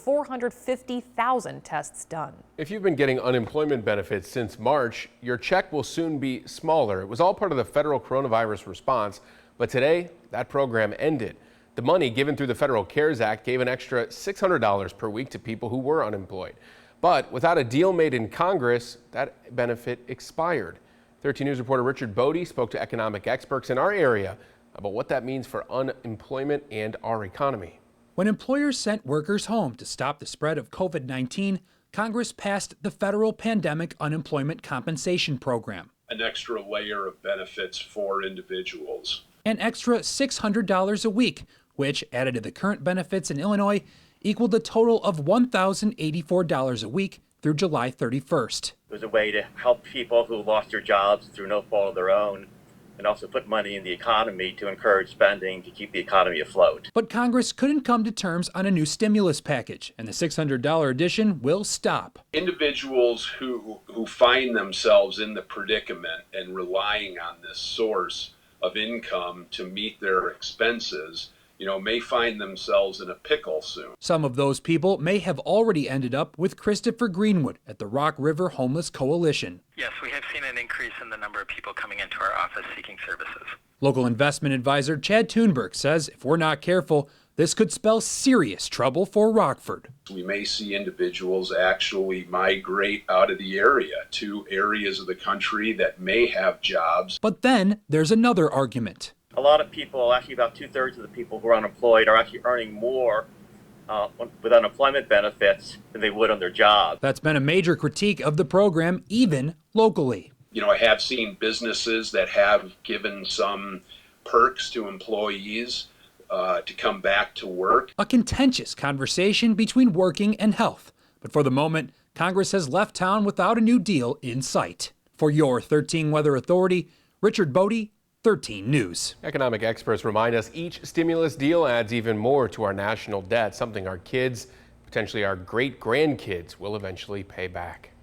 450,000 tests done. If you've been getting unemployment benefits since March, your check will soon be smaller. It was all part of the federal coronavirus response, but today that program ended. The money given through the Federal CARES Act gave an extra $600 per week to people who were unemployed. But without a deal made in Congress, that benefit expired. 13 News reporter Richard Bodie spoke to economic experts in our area about what that means for unemployment and our economy. When employers sent workers home to stop the spread of COVID-19, Congress passed the Federal Pandemic Unemployment Compensation Program. An extra layer of benefits for individuals. An extra $600 a week, which, added to the current benefits in Illinois, equaled a total of $1,084 a week through July 31st. It was a way to help people who lost their jobs through no fault of their own, and also put money in the economy to encourage spending to keep the economy afloat. But Congress couldn't come to terms on a new stimulus package, and the $600 addition will stop. Individuals who find themselves in the predicament and relying on this source of income to meet their expenses, may find themselves in a pickle soon. Some of those people may have already ended up with Christopher Greenwood at the Rock River Homeless Coalition. Yes, we have seen an increase in the number of people coming into our office seeking services. Local investment advisor Chad Thunberg says if we're not careful, this could spell serious trouble for Rockford. We may see individuals actually migrate out of the area to areas of the country that may have jobs. But then there's another argument. A lot of people, actually about 2/3 of the people who are unemployed, are actually earning more with unemployment benefits than they would on their job. That's been a major critique of the program, even locally. I have seen businesses that have given some perks to employees to come back to work. A contentious conversation between working and health. But for the moment, Congress has left town without a new deal in sight. For your 13 Weather Authority, Richard Bodie, 13 News. Economic experts remind us each stimulus deal adds even more to our national debt, something our kids, potentially our great-grandkids, will eventually pay back.